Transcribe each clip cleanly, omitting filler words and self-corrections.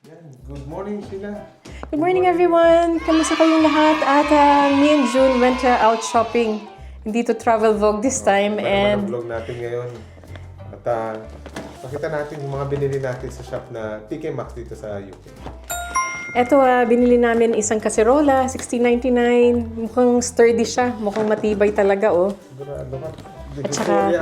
Yan. Good morning, Sheila. Good morning, everyone! Kamusta kayong lahat? At me and June went out shopping. Hindi to travel vlog this time. And vlog natin ngayon. At pakita natin yung mga binili natin sa shop na TK Maxx dito sa UK. Eto, binili namin isang kaserola, $16.99. Mukhang sturdy siya. Mukhang matibay talaga, oh. Sigurado ka. At saka,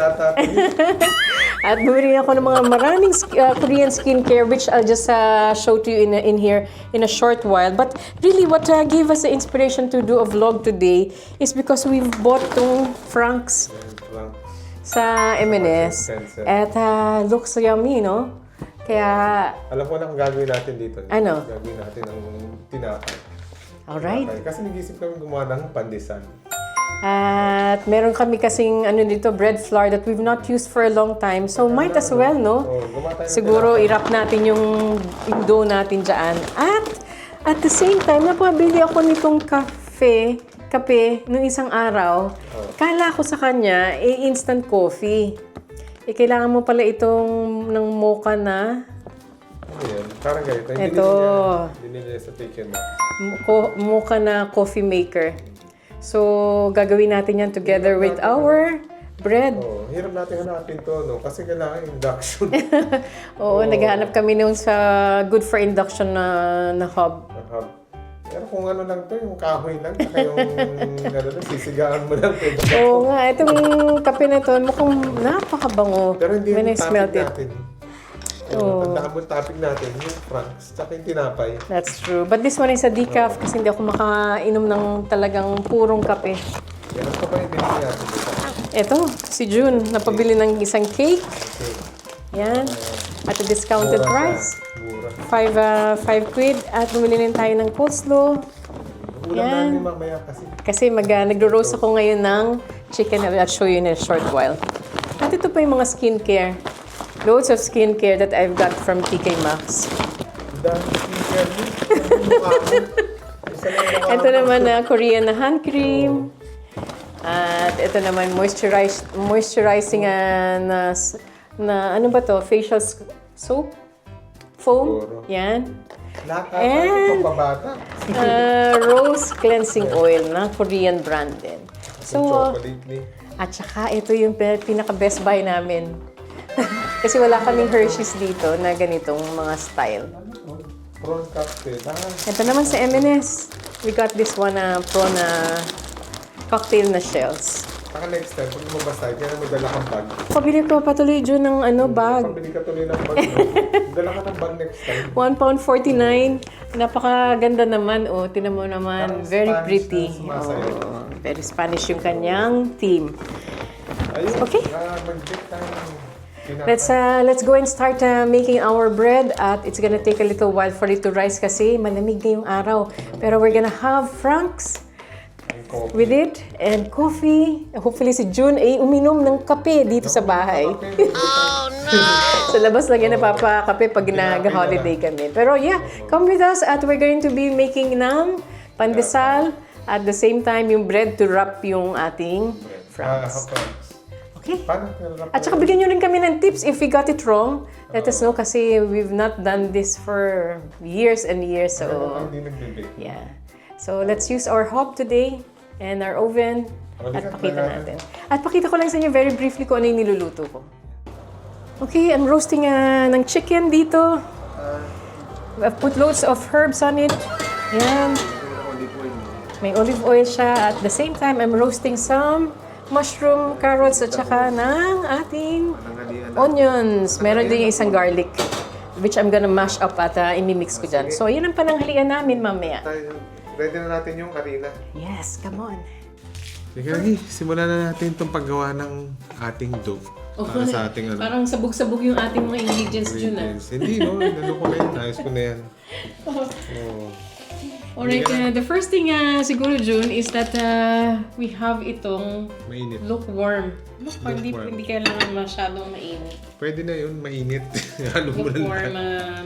at bumili ako ng mga maraming Korean skincare which I'll just show to you in here in a short while. But really what gave us the inspiration to do a vlog today is because we've bought tong Frank's sa M&S. At looks yummy, no? Kaya... Alam ko na kung gagawin natin dito. Ano? Gagawin natin ang tinapay. Alright. Kasi nag-isip kami gumawa ng pandesal. At meron kami kasing dito, bread flour that we've not used for a long time. So might as well, no? Siguro i-wrap natin yung dough natin dyan. At the same time, napabili ako nitong kape nung isang araw. Kala ko sa kanya, instant coffee. Kailangan mo pala itong ng mocha na... Ano yan? Parang ganito. Ito. Binili sa TK Maxx. Mocha na coffee maker. So, gagawin natin yan together with our bread. Oh, hirap natin hanapin to, no? Kasi kailangan induction. Oo, naghahanap kami nung sa good for induction na hub. Pero kung ano lang to, yung kahoy lang, saka yung sisigaan mo lang. Oo nga, itong kape na to, mukhang napakabango. Pero hindi when I yung smelled topic it. natin. Tandaan mo yung topic natin, yung Frank's, saka yung tinapay. That's true. But this one is a decaf kasi hindi ako makainom ng talagang purong kape. Yan ang pa yung binili natin dito. Ito, si June, napabili ng isang cake. Okay. Yan. At a discounted price. Mura. 5 quid. At bumili rin tayo ng coleslaw. Ulam namin mamaya kasi. Kasi nagro-roast ako ngayon ng chicken. I'll show you in a short while. At ito pa yung mga skincare. Loads of skincare that I've got from TK Maxx. Dahil skincare mo. Ito naman na Korean na hand cream. At ito naman moisturizing na ano ba to? Facial soap? Foam? Yan. And rose cleansing oil na Korean brand din. So, at saka ito yung pinaka-best buy namin. Kasi wala kaming Hershey's dito na ganitong mga style. Prawn cocktail. Ito naman sa M&S. We got this one prawn cocktail na shells. Saka next time, pag lumabas tayo, kaya mo dala kang bag. Pabili ko patuloy dyan ng bag. Pabili ka tuloy ng bag. Dala ka ng bag next time. £1.49. Napakaganda naman. Oh, tinan mo naman. Parang Very Spanish pretty. na sumasayaw. Oh, very Spanish yung kanyang theme. Ayun, Okay. mag-dip tayo. Let's go and start making our bread at it's gonna take a little while for it to rise kasi malamig na yung araw. Pero we're gonna have Frank's with it and coffee. Hopefully si June ay uminom ng kape dito sa bahay. Oh no! Sa labas lang yan napapakape pag nag-holiday kami. Pero yeah, come with us at we're going to be making ng pandesal at the same time yung bread to wrap yung ating Frank's. Okay. At saka bigyan nyo rin kami ng tips if we got it wrong. Let us know kasi we've not done this for years and years. So, yeah. So, let's use our hob today and our oven at pakita natin. At pakita ko lang sa inyo very briefly kung ano yung niluluto ko. Okay, I'm roasting ng chicken dito. I've put loads of herbs on it. Yan. May olive oil siya. At the same time, I'm roasting some mushroom, carrots, at saka ng ating onions. Meron din yung isang garlic, which I'm gonna mash up at imimix ko dyan. So, yun ang pananghalian namin mamaya. Ready na natin yung harina. Yes, come on. Sige, simulan na natin itong paggawa ng ating dough. Para sa ating Parang sabog-sabog yung ating mga ingredients dyan. Hindi, no? Ano ko na yan? Ayos ko na yan. Alright, the first thing siguro, June, is that we have itong mainit. Lukewarm. Hindi kailangan masyadong mainit. Pwede na yun, mainit. Halo mo na Lukewarm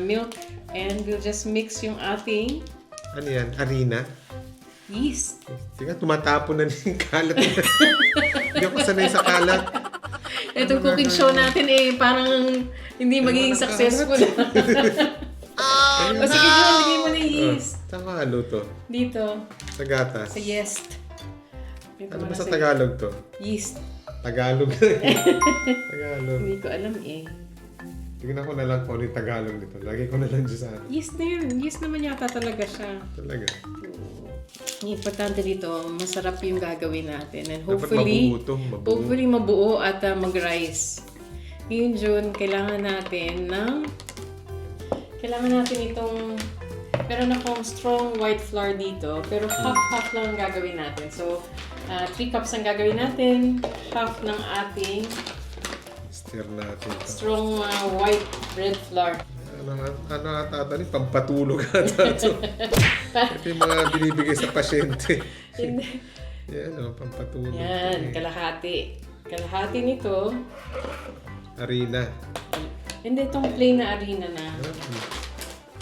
milk. And we'll just mix yung ating... Ano yan? Harina? Yeast. Tika, tumatapon na yung kalat. Hindi ako sanay sa kalat. Itong cooking show natin parang hindi magiging successful. O sige, Jun, lagay mo na yung yeast. Saan ka halo to? Dito, Sa gatas. sa yeast. Dito Ano mo ba na sa Tagalog to? yeast. Tagalog. Tagalog. Hindi ko alam eh. Tignan ko na lang kung ano yung Tagalog nito. Lagay ko na lang dyan sa Yeast na yun. Yeast naman yata talaga siya. talaga. Ang importante dito, masarap yung gagawin natin. And Dapat hopefully, mabuo to, mabuo. hopefully mabuo at mag-rise. Ngayon, June, kailangan natin itong, meron akong strong white flour dito, pero half lang ang gagawin natin. So, 3 cups ang gagawin natin, half ng ating Stir natin ito. strong white bread flour. Ano ata ito? Pampatulog ata ito. Ito yung mga binibigay sa pasyente. Yan o, pampatulog. Yan, kalahati. Kalahati nito, Harina. hindi itong plain na harina na.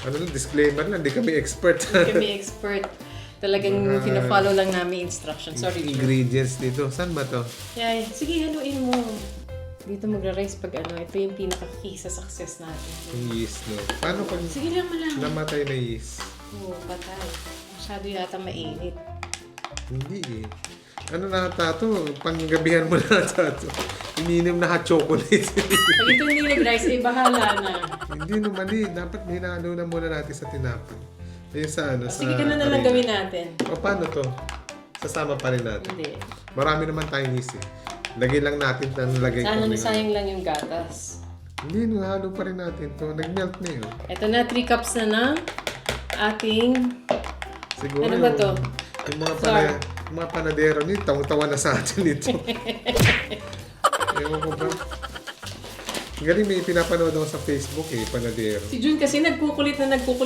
Ano lang, disclaimer lang, hindi kami expert. Kami expert. Talagang pina-follow lang namin instructions. Sorry, June. Ingredients dito. Saan ba to? Yeah, sige, haluin mo. Dito magra-rice pag ito yung pinaka-key sa success natin. Yung yeast, no? Paano pag Sige lang mo lang. namatay na yeast? Oo, patay. Masyado yata mainit. Hindi eh. Ano na ata to? Panggabihan mo na ata to. Ininom na hot chocolate. Pag ito hindi nag-rice, eh bahala na. Hindi naman eh. Dapat hinalo na muna natin sa tinapay. Ayun sa ano, Sige sa ka na lang harina. gawin natin. O paano to? Sasama pa rin natin. Hindi. Marami naman tayong yeast eh. Lagay lang natin na nalagay ko. Sana sayang lang yung gatas. Hindi, halo pa rin natin to. Nag-melt na yun. Ito na, 3 cups na ng ating... Siguro Ano ba to? Yung mga, Flour. yung mga panadero nito, tawang-tawa na sa atin ito. Ewan ko ba? Galing, may pinapanood ako sa Facebook eh, panadero. Si Jun kasi nagkukulit.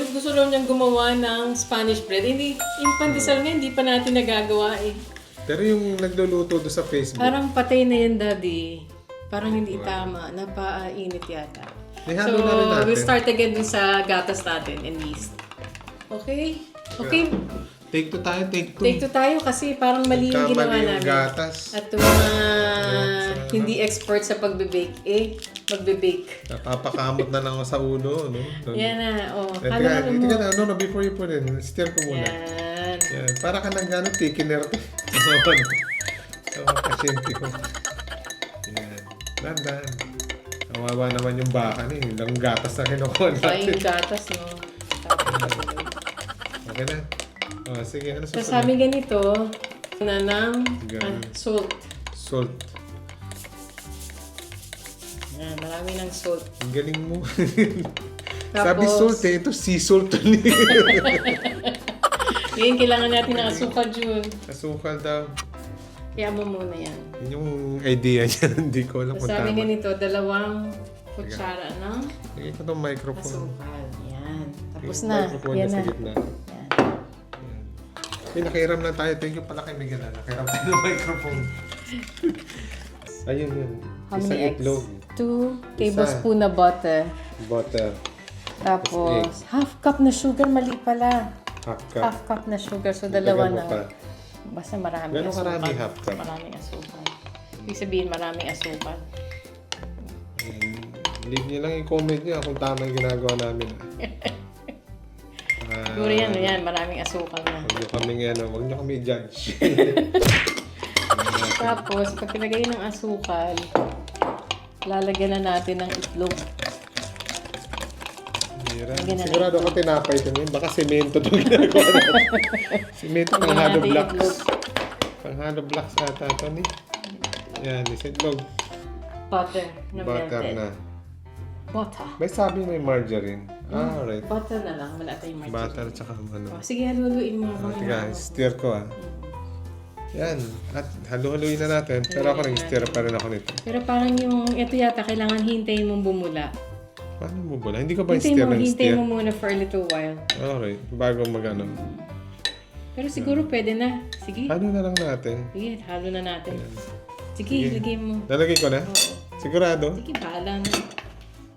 Gusto raw niyang gumawa ng Spanish bread. Hindi, yung pandesal nga, hindi pa natin nagagawa eh. Pero yung nagluluto doon sa Facebook, Parang patay na yan, Daddy. Parang hindi tama. Napainit yata. Ihalo na rin natin. We'll start again dun sa gatas natin and yeast. Okay? Okay. take two tayo, take two. Take 2 tayo kasi parang mali yung ginawa Kamali yung namin. gatas. At yung mga hindi expert sa pagbe-bake, magbe-bake. Napapakamot na lang ako sa ulo. No? Yan na. Oh, Eh, halo mo. teka na, no, before you put it, stir ko muna. Yan. Yan. Para ka nang gano'n, thickener. Sa mga pasyente ko. Yan. Dandan. Kawawa naman yung baka niya. Ilang gatas na kinukuha Pa natin. yung gatas, no? Okay na. Oh, sige, ano Tapos susunod? sabi ganito, na ng Ganun. salt. Salt. Yan, marami ng salt. Ang galing mo. Tapos- Sabi salt eh. Ito sea salt. Ngayon, kailangan natin ng asukal, Jun. Asukal daw. Kaya mo muna yan. Yun yung idea niya. Hindi ko alam kung Tapos sabi tama. ganito, 2 kutsara ng Lagay ko itong microphone. asukal. Yan. Tapos Yung na. microphone Yan niya na. sa gitna. Yan. Okay, nakiram lang tayo. Thank you pala kay Miguel. Nakiram tayo ng microphone. Ayun yun. How Isang many eggs? itlog. 2 tablespoon na butter. Butter. Tapos, half cup na sugar. Mali pala. Half cup. Half cup na sugar. So, Dagdagan dalawa mo na. pa. Basta maraming Gano'ng asukal. karami half cup? Maraming asukal. Ibig sabihin, maraming asukal. Leave niyo lang i-comment niyo kung tama yung ginagawa namin. Siguro yan, maraming asukal na. Huwag niyo kami huwag niyo kami judge. Tapos, pag pinagay ng asukal, lalagyan na natin ng itlog. Mira. Lagyan na Sigurado ako tinapay ito ngayon. Baka semento ito ginagawa natin. Semento pang Lagyan hollow natin blocks. itlog. Pang hollow blocks ata ito ni. Yan, isa itlog. Butter na Butter melted. na. Butter. May sabi may margarine. Alright. Butter na lang. Wala tayong margarine. Butter tsaka ano. Oh, sige, haluin mo. Teka, stir ko Yan. At halu-haluin na natin. Pero ako nag-stir pa rin ako nito. Pero parang ito yata, kailangan hintayin mong bumula. Paano mo bula? Hindi ko ba stir ng Hintayin stir? mo muna for a little while. Alright. Bago mag-ano. Pero siguro pwede na. Sige. Halo na lang natin. Sige, halo na natin. Sige, lagay mo. Lalagay ko na? Oo. Sigurado? Sige, bahala na.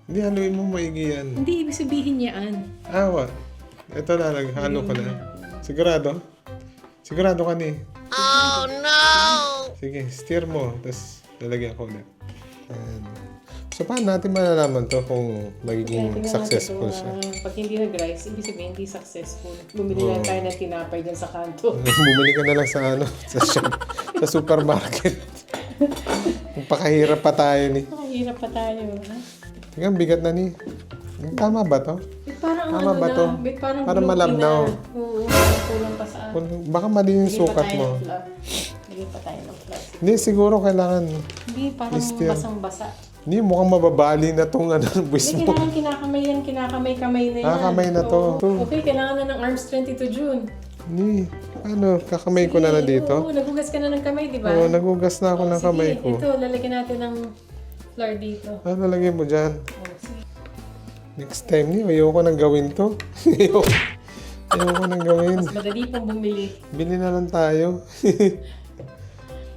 Hindi, haluin mo maigi yan. Hindi, ibig sabihin yan. Awa. Ito na, naghalo ko na. Sigurado? Sigurado ka ni. Oh, no! Sige, stir mo. Tapos, lalagyan ko ulit. Ayan. So, paano natin malalaman to kung magiging Tingnan successful natin siya? kung, pag hindi nag-rise, ibig sabihin hindi successful. Bumili lang tayo ng tinapay dyan sa kanto. Bumili ka na lang sa sa shop, sa supermarket. Kung pakahirap pa tayo ni. Nakahirap pa tayo. Ha? Tingnan, bigat na ni. Tama ba to? Parang Tama ba to? Parang Parang malabnaw. Oo, parang kulang pa sa Baka mali yung Hindi pa sukat tayo mo. ng flour. Hindi pa tayo ng flour. Hindi, siguro kailangan. Hindi, parang Still. basang-basa. Hindi, mukhang mababali na tong buwis Hindi, mo. kailangan kinakamay na yan. Kamay na to. Oo. Okay, kailangan na ng arm strength ito, June. Hindi. Ano, kakamay ko na dito? Oo, nagugas ka na ng kamay, di ba? Oo, nagugas na ako ng kamay Sige, ko. ito, lalagyan natin ng flour dito. Ano lagay mo dyan? Oh, sige. Next time ni, ayoko nang gawin to. ayoko nang gawin. Mas madali pong bumili. Bili na lang tayo.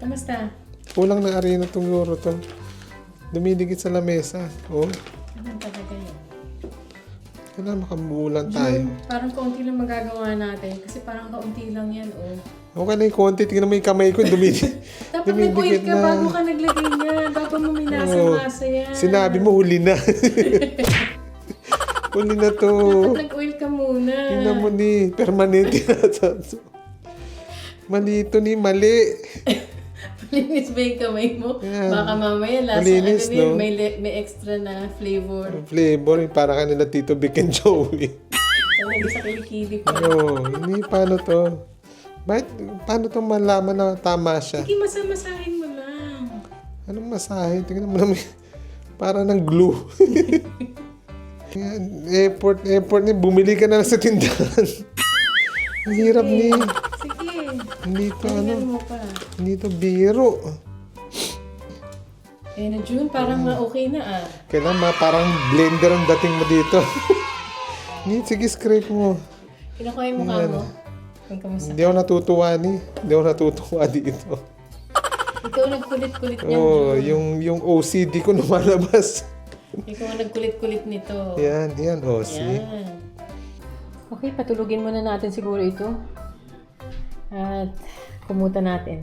Kamusta? Kulang na arena tong luro to. Dumidikit sa lamesa. Oh, Anong talaga yun? kailangan makabulan tayo. Parang kaunti lang magagawa natin. Kasi parang kaunti lang yan, oh. Okay na yung konti. Tingnan mo yung kamay ko. Dapat nag-oil ka bago ka naglagay niyan. Bago mo minasa-masa yan. Sinabi mo, huli na. huli na to. Dapat nag-oil ka muna. Tingnan mo ni, permanente na to. Mali ito ni, mali. Malinis ba yung kamay mo? Yan. Baka mamaya lasa Malinis, ano, no? may extra na flavor. Flavor, para kanila Tito Vic and Joey. Talaga sa kilikili pa. Oo, hindi, paano to? Paano to malaman na tama siya? Sige, masamasahin mo lang. Anong masahe? Tingnan mo naman. Para ng glue. Yan, effort ni. Bumili ka na lang sa tindahan. Ang hirap ni. Sige. Hindi to Tingnan mo pa. Hindi to biro. Eh na June, parang okay na ah. Kailangan parang blender ang dating mo dito. Hindi, sige, scrape mo. Kinukuha yung mukha mo. Kung kamusta. Hindi ako natutuwa ni. Hindi ako natutuwa dito. Ikaw nagkulit-kulit niyan, Oo, June. yung OCD ko lumalabas. Ikaw ang nagkulit-kulit nito. Yan, OC. Yan. Okay, patulugin muna natin siguro ito. At kumuta natin.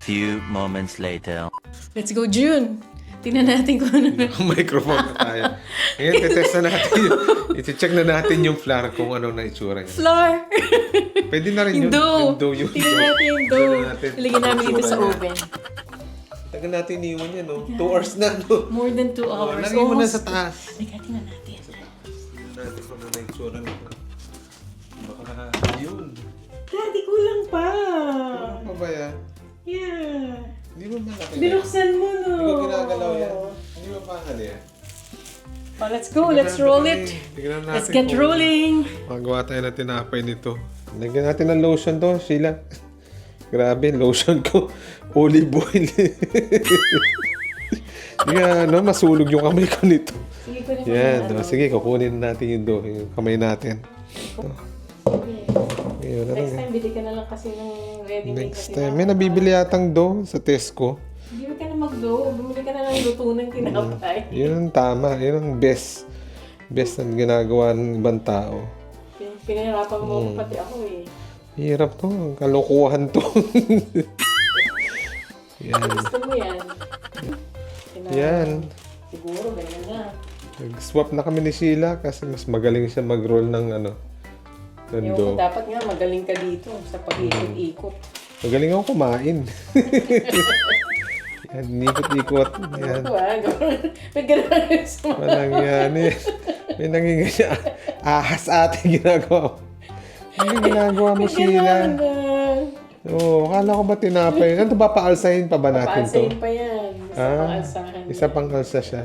Few moments later. Let's go, June! Tingnan natin kung ano na. Microphone na tayo. Ngayon, titest na natin. I-check na natin yung flour kung ano na itsura niya. Flour! Pwede na rin Yung yun. dough! Yung dough, yung Tingnan natin yung dough. Tingnan natin. Ilagyan namin dito sa Itsura niya. oven. Tagal natin iwan yan, no? 2 hours na, no? More than 2 hours. Lagay mo na sa taas. Halika, tingnan natin. Tingnan natin kung ano na itsura nito. Baka, yun. Daddy, kulang pa! Ano pa ba yan? Yeah. Hindi mo malaki. Binuksan mo, no? Hindi ko ginagalaw yan. Hindi mo pa yan. Oh, let's go. Let's roll it. Tignan natin Let's get kung- rolling. Magawa tayo ng tinapay nito. Lagyan natin ng lotion to, Sheila. Grabe, lotion ko. Olive oil. Hindi nga, masulog yung kamay ko nito. Sige, kunin mo Yan, na, ano. sige, kukunin natin yung dough, yung kamay natin. Sige. Ngayon, Next time, bili ka na lang kasi ng ready-made next na time. May nabibili yatang dough sa Tesco. Bili ka na mag-dough. Bumili ka na ng luto ng tinapay. Yun ang tama. Yun ang best. Best na ginagawa ng ibang tao. Pinahirapan mo pati ako eh. Hirap to. Kalokohan to. Yan. Gusto mo yan? Yan. Siguro, ganyan na. Nag-swap na kami ni Sheila kasi mas magaling siya mag-roll ng ng Yung dough. dapat nga magaling ka dito sa pag-ikot-ikot. Magaling ako kumain. Yan, ikot-ikot. Yan. Ito ah, may ganun sa mga. Walang yan eh. May nanginganyan. Ahas ate ginagawa mo. Ano yung ginagawa mo, Sheila? Oo, akala ko ba tinapay? Ano ba, paalsahin pa ba natin to? Paalsahin pa yan. Basta paalsahan. Isa pang alsa siya.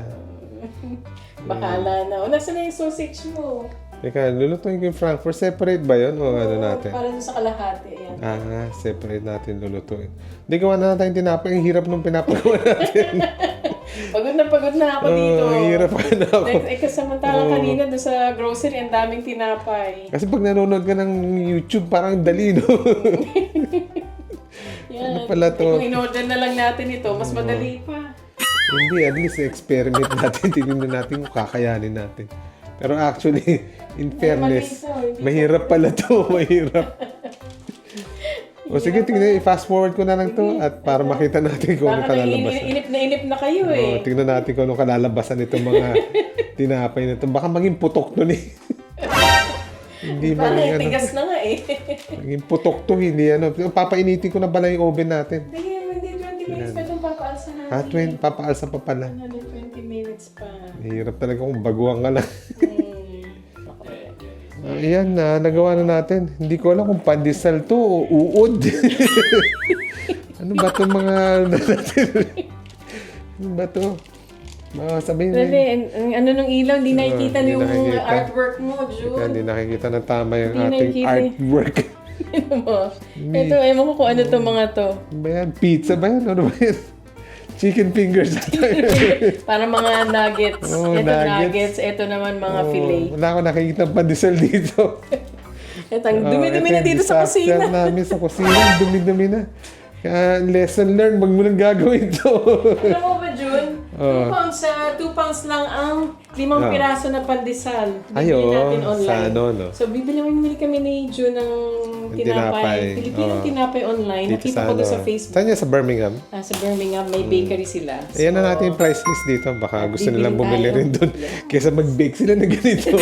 Bakala na. O, nasa na yung sausage mo? Teka, lulutuin ko yung Frankfurt. Separate ba yun o ano natin? Para dun sa kalahati. Ayan. Separate natin lulutuin. Hindi gawa na natin tinapay. Ang hirap nung pinapagawa natin. Pagod na ako dito. Ang hirap pa na ako. Samantala kanina doon sa grocery, ang daming tinapay. Kasi pag nanonood ka ng YouTube, parang dali, no? Yan. Ano pala to? Kung in-order na lang natin ito, mas madali pa. Hindi, at least experiment natin. Tingnan natin kung kakayanin natin. Pero actually, in fairness, mali ito, hindi mahirap pala to. Mahirap. O O sige, tingnan, i-fast forward ko na lang to at para makita natin kung ano Baka kalalabasan. inip na kayo O, tingnan natin kung ano kalalabasan itong mga tinapay na ito. Baka maging putok to ni. Hindi Parang maging ano. tigas na nga eh. Maging putok to, hindi ano. Papainitin ko na pala yung oven natin. Hindi 20 minutes pa itong papaalsa na. 20, papaalsa pa pala. 20 minutes pa. Hirap talaga kung baguhan ka lang. Ayan na, nagawa na natin. Hindi ko alam kung pandesal to o uod. Ano ba itong mga natin? Ano ba ito? Sabihin mo. Dali, ang ano ng ilaw, hindi nakikita hindi yung nakikita. artwork mo, June. Hindi nakikita ng tama yung Hindi ating nakikita. artwork. Ano mo? Ito, ewan ko kung ano to mga to. Ano ba yan? Pizza ba yan? Ano ba yan? Chicken fingers. Para mga nuggets. Oh, Ito nuggets. nuggets, ito naman mga fillet. Wala ako nakikita ng pandesal dito. Ito, ang dumi-dumi na ito yung dito sa disaster kusina. namin sa kusina. Dumi-dumi na. Kaya lesson learned, wag mo nang gagawin to. Alam mo ba, June? 2 pounds, 2 pounds lang ang 5 piraso na pandesal. Ay, Bibili oo. natin online. Sa ano, no? So, bumili kami ni June ng tinapay. tinapay. Pilipinong Oo. tinapay online. Dito Nakita ko doon sa ano. Facebook. Saan yan? Sa Birmingham? Sa Birmingham, may bakery sila. So, Ayan na natin yung price list dito. Baka gusto bibili nilang bumili tayo. rin doon. Kesa mag-bake sila na ganito.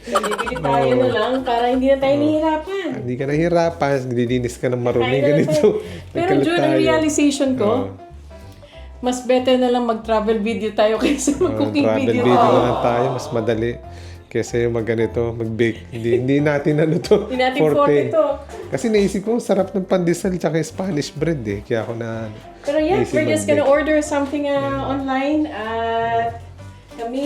bibili tayo na lang para hindi na tayo nahihirapan. Hindi ka nahihirapan. Dilinis ka ng marumi. Kain na lang Ganito. tayo. Pero Nagkalat June, ang tayo. realization ko, mas better na lang mag-travel video tayo kaysa mag-cooking Travel video. video na lang tayo. Mas madali. Kesa yung mag-ganito, mag-bake. Hindi natin ano to. Hindi natin forte to. Kasi naisip ko, sarap ng pandesal tsaka Spanish bread eh. Kaya ako na... Pero yeah, naisip we're just mag-bake. gonna order something online at kami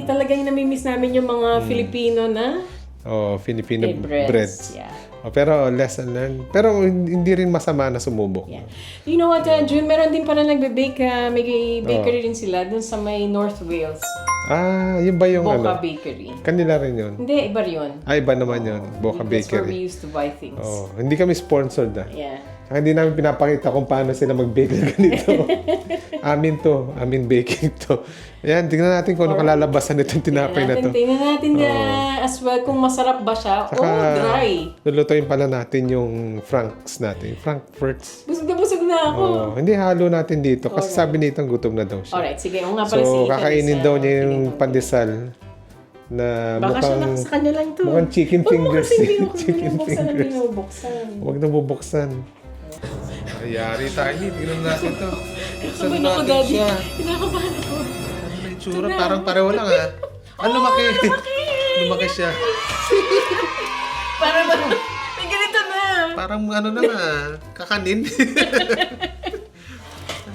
talagang namimiss namin yung mga Filipino na Oh, Filipino breads. breads. Yeah. Oh, pero lesson learned. Pero hindi rin masama na sumubok. Yeah. You know what, June, meron din pala nagbe-bake, may bakery rin sila dun sa may North Wales. Ah, yun ba yung Boca ano? Bakery. Kanila rin yun. Hindi, iba yun. Ay, iba naman yun. Boca That's where we Bakery. used to buy things. Oh, hindi kami sponsored ah. Yeah. Saka hindi namin pinapakita kung paano sila mag-bake ng ganito. Amin to. Amin baking to. Ayan, tingnan natin kung ano kalalabasan nitong tinapay na to. Tingnan natin as well kung masarap ba siya o dry. Lulutuin pala natin yung franks natin. Frankfurts. Busog na ako. Oh, hindi halo natin dito kasi sabi nito gutom na daw siya. Alright, sige. O nga pala So, si kakainin Carissa. daw niya yung pandesal na Baka siya mukhang sa kanya lang to. mukhang chicken Huwag mo fingers. kasi Chicken binubuksan ang fingers. binubuksan. Huwag na bubuksan. Ayari tayo. Tingnan natin to. Buksan Sabi na ako, natin Daddy. siya. Kinakabahan ako. Ano may tsura? Parang pareho lang ah. Ano lumaki? Lumaki siya. Para ba? May ganito na. Parang ano na ah. Kakanin.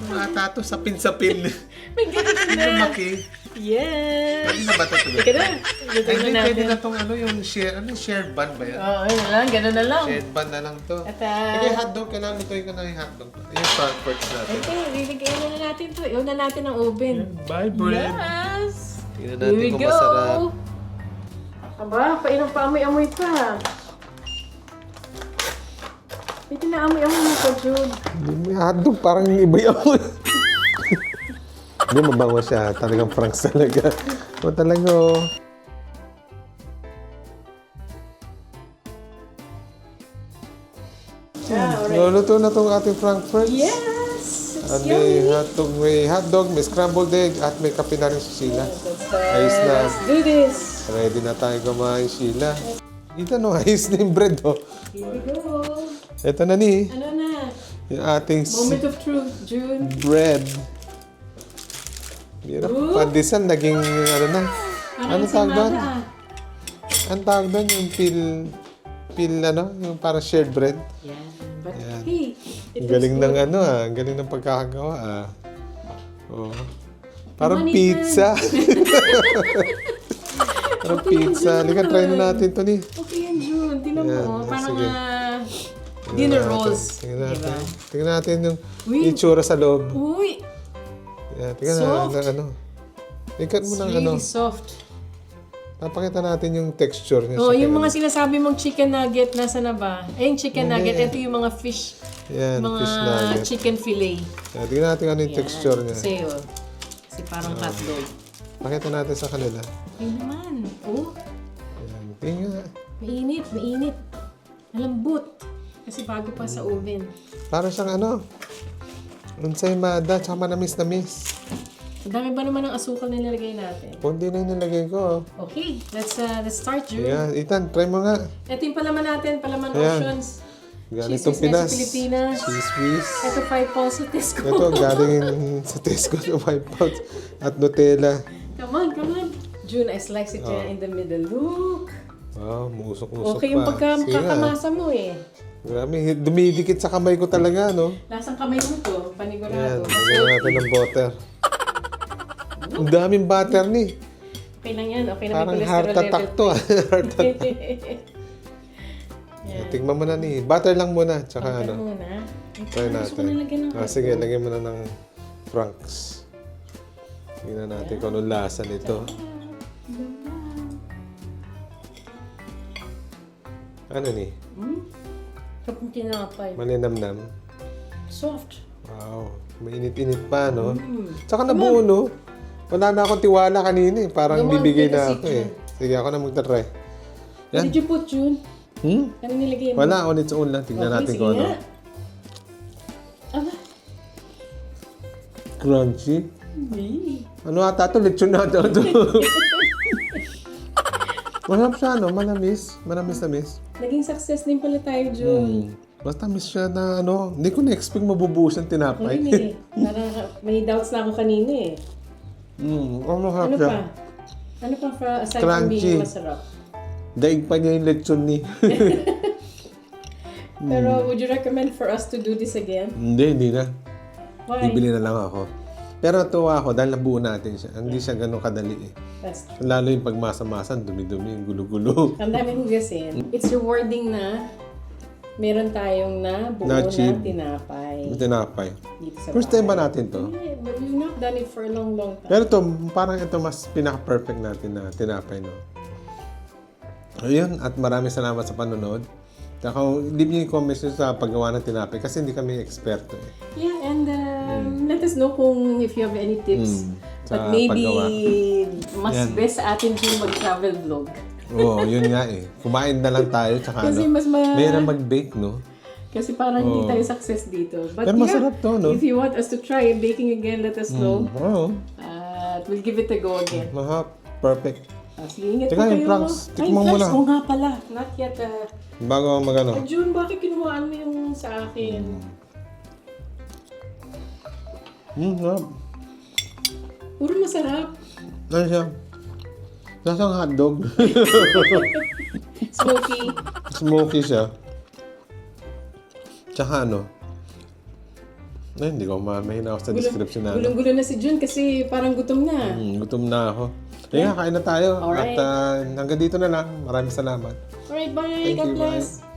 Ano ata to? Sapin-sapin. May ganito na. Lumaki. Yes. Pwede na ba ito? Ika na. Luto Ay, na hindi, pwede natin. na tong ano, yung shared bun ba yan? Oo, yun na lang. Ganun na lang. Shared bun na lang to. At Hindi, hotdog. Kailangan lutuin ko na yung hotdog. Yung frankfurts natin. ito, bibigyan na natin to. Iwan na natin ang oven. Bye, bread. Yes. Tingnan Here natin we kung go. masarap. Aba, painong paamoy-amoy pa. Ito na amoy-amoy mo pa, Jude. May hotdog, parang iba yung Hindi, mabango siya. Talagang franks talaga. O talaga, oh. Luluto na itong ating frankfurt. Yes! It's At yummy. may hotdog, may scrambled egg, at may kape na rin si Sheila. Ayos na. Let's do this. Ready na tayo kumain, Sheila. Dito no, ayos na yung bread, oh. Here we go. Ito na ni, Ano na? yung ating Moment of truth, June. bread. Hirap. Pandesal, naging ano na. Ano tawag doon? Ang tawag doon, yung pil ano, yung parang shared bread. Yeah. But hey, Ang galing ng ano ah, ang galing ng pagkakagawa ah. Oh. Parang pizza. Parang pizza. Halika, try na natin ito ni. okay yan, June. Tingnan Yan, mo. Parang sige. dinner rolls. Tingnan natin. Diba? Tingnan natin yung Uy. itsura sa loob. Uy! Yan, tingnan Soft. na ano. Ikat mo It's ng really ano. soft. Napakita natin yung texture niya. Oh, sa yung kanya. mga sinasabi mong chicken nugget, nasa na ba? Eh, yung chicken nugget, ito yung mga fish, Yan, mga fish nugget. chicken fillet. Yan, tingnan natin ano yung texture niya. Kasi parang hotdog. Pakita natin sa kanila. Ay naman. Oh, Yan, tingnan. mainit, mainit. Malambot. Kasi bago pa sa oven. Parang siyang ano, ensaymada, tsaka manamis-namis. Ang dami ba naman ng asukal na nilagay natin? Kundi na yung nilagay ko. Okay, let's start, June. Ayan, Ethan, try mo nga. Ito yung palaman natin, palaman Ayan. Oceans. Ganitong Cheese whiz na Pinas. sa Pilipinas. Cheese whiz. Ito 5 pounds sa Tesco. Ito, galing sa Tesco na 5 pounds. At Nutella. Come on, come on. June, I slice it in the middle. Look. Wow, musok-musok Okay yung pa. Sige nga. pagkakamasa mo eh. Grabe, dumidikit sa kamay ko talaga, no? Lasang kamay mo to, Ayan, panigurado. lagyan natin ng butter. Ang daming butter ni. Okay lang yan, okay na may Parang cholesterol heart attack level. to. Heart attack. Tingnan mo na ni. Butter lang muna. Tsaka Ito ano. muna. Try Gusto ko natin. na lagyan ng Sige, lagyan mo na ng franks. Tingnan natin kung anong lasa nito. Ano ni? Sarap ng tinapay. Malinamnam. Soft. Wow. Mainit-init pa, no? Tsaka nabuo, no? Wala na akong tiwala kanina eh. Parang Come on, bibigay take a na seat, ako eh. Sige, ako na magta-try. What did you put, June? Ano nilagay mo? Wala, on its own lang. Tignan natin kung ano. Aba. Crunchy. Hindi. Ano ata ito? Lechon na ito. Masarap siya, no? Manamis. Manamis-namis. Naging success din pala tayo, June. Basta miss siya na ano. Hindi ko na-expect mabubuhos ang tinapay. Hindi eh. May doubts na ako kanina eh. Ano masarap Ano siya? pa? Ano pa aside from Crunchy. being masarap? Daig pa niya yung lechon ni. Pero would you recommend for us to do this again? Hindi na. Why? Bibili na lang ako. Pero tuwa ako dahil nabuo natin siya. Hindi siya ganun kadali eh. That's true. Lalo yung pagmasa-masa, dumi-dumi, yung gulo-gulo. Ang dami hugasin. It's rewarding na meron tayong buo na Na-achieve. tinapay. Tinapay. Dito sa First time ba natin to? Yeah, but we've not done it for a long time. Pero ito, parang ito mas pinaka-perfect natin na tinapay, no? Ayun, at maraming salamat sa panonood. Saka leave niyo yung comments niyo sa paggawa ng tinapay kasi hindi kami eksperto eh. Yeah, and let us know kung if you have any tips. Sa But maybe paggawa. mas Yan. best sa atin yung mag-travel vlog. Oo, yun nga eh. Kumain na lang tayo, tsaka Kasi ano. mas Mayroon mag-bake, no? Kasi parang hindi tayo success dito. But Pero masarap to, no? if you want us to try baking again, let us know. Oo. We'll give it a go again. Mahap. Perfect. Sige, ingat Teka, po yung kayo. Franks, Ay, tikman mo Franks, na. oo nga pala. Not yet. Bago ako magano. June, bakit kinuhaan mo yung sa akin? Sarap. Puro masarap. Ano siya? Lasang hotdog. Smoky. Smoky siya. Tsaka ano? Ay, hindi ko mahina ako sa description na ano. Gulong-gulo na si June kasi parang gutom na. Gutom na ako. Kaya kain na tayo. Alright. At hanggang dito na lang. Maraming salamat. Alright, bye. Thank God you, bless. bye.